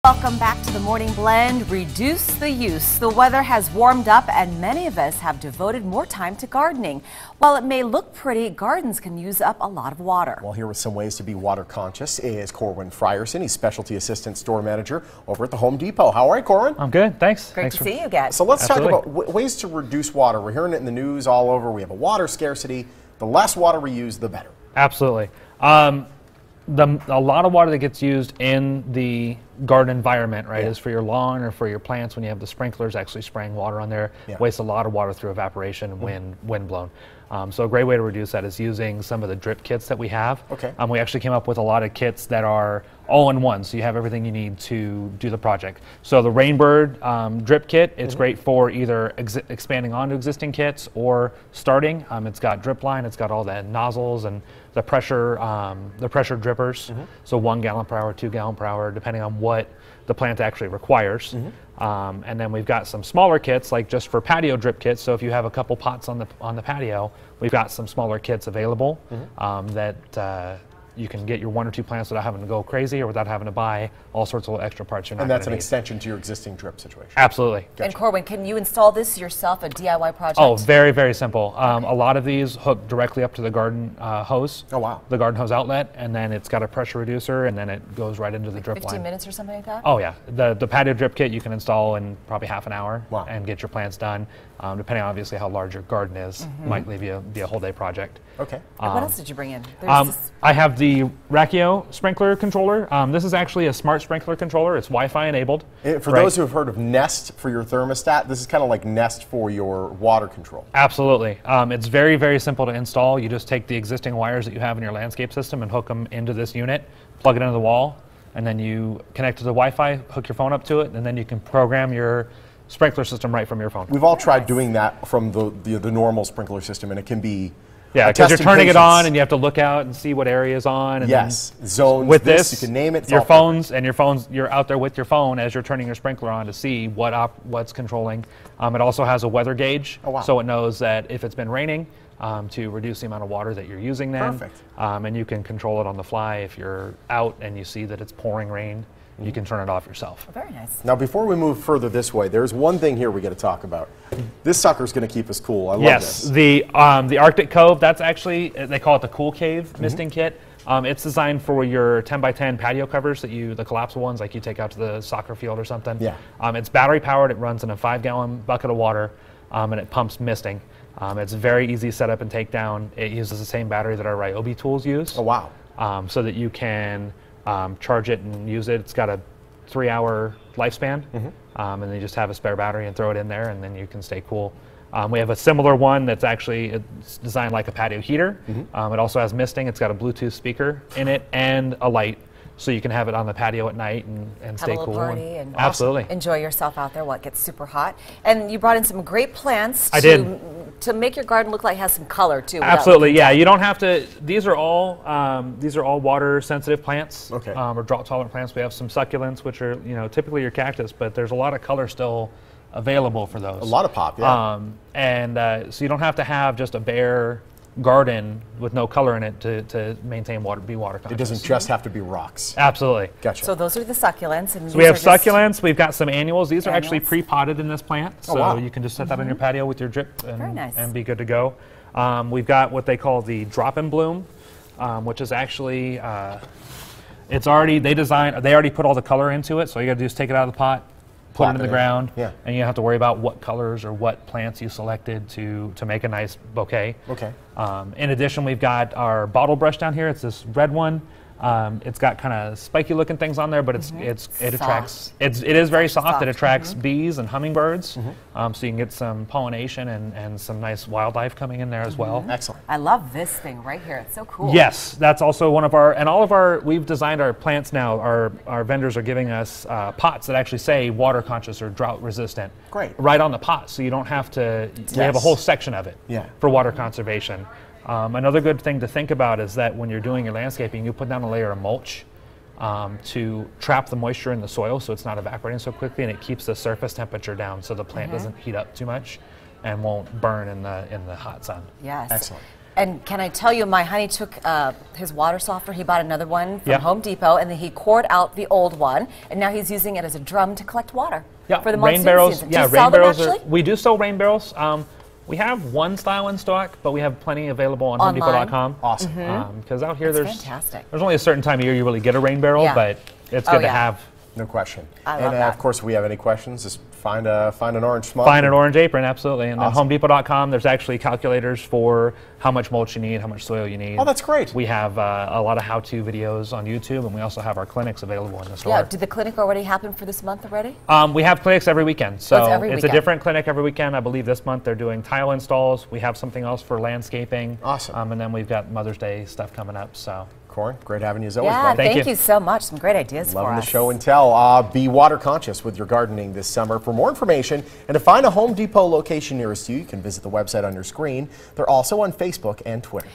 Welcome back to the Morning Blend. Reduce the use. The weather has warmed up and many of us have devoted more time to gardening. While it may look pretty, gardens can use up a lot of water. Well, here with some ways to be water conscious is Corwin Frierson. He's Specialty Assistant Store Manager over at the Home Depot. How are you, Corwin? I'm good, thanks. Great to see you again. So let's talk about ways to reduce water. We're hearing it in the news all over. We have a water scarcity. The less water we use, the better. Absolutely. A lot of water that gets used in the garden environment, right, is for your lawn or for your plants when you have the sprinklers actually spraying water on there. Waste a lot of water through evaporation and wind blown. So a great way to reduce that is using some of the drip kits that we have. We actually came up with a lot of kits that are all-in-one, so you have everything you need to do the project. So the Rainbird drip kit, it's great for either expanding onto existing kits or starting. It's got drip line, it's got all the nozzles and the pressure drippers. So 1 gallon per hour, 2 gallon per hour, depending on what the plant actually requires. And then we've got some smaller kits, like just for patio drip kits. So if you have a couple pots on the patio, we've got some smaller kits available that you can get your 1 or 2 plants without having to go crazy or without having to buy all sorts of extra parts you're not. And that's an need. extension to your existing drip situation. Absolutely. And Corwin, can you install this yourself, a DIY project? Oh, very, very simple. A lot of these hook directly up to the garden hose. Oh, wow. The garden hose outlet, and then it's got a pressure reducer, and then it goes right into the drip 15 line. minutes or something like that? Oh, yeah. The patio drip kit you can install in probably half an hour Wow. and get your plants done. Depending on obviously how large your garden is, might be a whole day project. Okay. And what else did you bring in? I have the Rachio sprinkler controller. This is actually a smart sprinkler controller. It's Wi-Fi enabled. For those who have heard of Nest for your thermostat, this is kind of like Nest for your water control. Absolutely. It's very, very simple to install. You just take the existing wires that you have in your landscape system and hook them into this unit, plug it into the wall, and then you connect to the Wi-Fi, hook your phone up to it, and then you can program your sprinkler system right from your phone. We've all tried doing that from the normal sprinkler system, and it can be because you're turning it on and you have to look out and see what area is on. And yes, zones. With this, you can name it. You're out there with your phone as you're turning your sprinkler on to see what's controlling. It also has a weather gauge, so it knows that if it's been raining, to reduce the amount of water that you're using then. Perfect. And you can control it on the fly. If you're out and you see that it's pouring rain, you can turn it off yourself. Very nice. Now, before we move further this way, there's one thing here we got to talk about. This sucker's going to keep us cool. I love this. The Arctic Cove, that's actually, they call it the Cool Cave misting kit. It's designed for your 10 by 10 patio covers, the collapsible ones like you take out to the soccer field or something. It's battery powered. It runs in a 5-gallon bucket of water, and it pumps misting. It's very easy setup and take down. It uses the same battery that our Ryobi tools use. Oh, wow. So that you can charge it and use it. It's got a 3-hour lifespan, and then you just have a spare battery and throw it in there, and then you can stay cool. We have a similar one that's actually it's designed like a patio heater. It also has misting. It's got a Bluetooth speaker in it and a light, so you can have it on the patio at night and stay cool. Have a little party and absolutely enjoy yourself out there while it gets super hot. And you brought in some great plants to make your garden look like it has some color too. Absolutely, yeah. You don't have to. These are all water sensitive plants, or drought tolerant plants. We have some succulents, which are typically your cactus, but there's a lot of color still available for those. A lot of pop, yeah. So you don't have to have just a bare garden with no color in it to maintain be water conscious. It doesn't just have to be rocks. Absolutely. Gotcha. So those are the succulents. And so we have succulents. We've got some annuals. These are actually pre-potted in this plant, so you can just set that on your patio with your drip and be good to go. We've got what they call the drop and bloom, which is actually they already put all the color into it. So you got to do is take it out of the pot, put it in the ground, and you don't have to worry about what colors or what plants you selected to make a nice bouquet. In addition, we've got our bottle brush down here. It's this red one. It's got kind of spiky looking things on there, but it is very soft. It attracts bees and hummingbirds, so you can get some pollination and some nice wildlife coming in there as well. Excellent. I love this thing right here. It's so cool. Yes, that's also one of we've designed our plants now. Our vendors are giving us pots that actually say water conscious or drought resistant. Great. Right on the pot, so you don't have to. We have a whole section of it for water conservation. Another good thing to think about is that when you're doing your landscaping, you put down a layer of mulch to trap the moisture in the soil so it's not evaporating so quickly, and it keeps the surface temperature down so the plant doesn't heat up too much and won't burn in the hot sun. Yes. Excellent. And can I tell you, my honey took his water softener. He bought another one from Yeah. Home Depot, and then he poured out the old one, and now he's using it as a drum to collect water for the monsoon rain barrels. season. Yeah, Do you sell rain them barrels. actually? We do sell rain barrels. We have one style in stock, but we have plenty available on Online. HomeDepot.com. Awesome. Because out here, That's fantastic. there's only a certain time of year you really get a rain barrel, Yeah. but it's Oh, good to yeah. have. No question. I love And that. of course, if we have any questions, just find an orange smudge. Find an orange apron, absolutely. And Awesome. then HomeDepot.com, there's actually calculators for how much mulch you need, how much soil you need. Oh, that's great. We have a lot of how-to videos on YouTube, and we also have our clinics available in the store. Yeah, did the clinic already happen for this month already? We have clinics every weekend, so it's every it's weekend. a different clinic every weekend. I believe this month they're doing tile installs. We have something else for landscaping. Awesome. And then we've got Mother's Day stuff coming up. So Corin, great having you as always, Yeah, buddy. Thank thank you. you so much. Some great ideas for Loving us. the show and tell. Be water conscious with your gardening this summer. For more information and to find a Home Depot location nearest you, you can visit the website on your screen. They're also on Facebook and Twitter.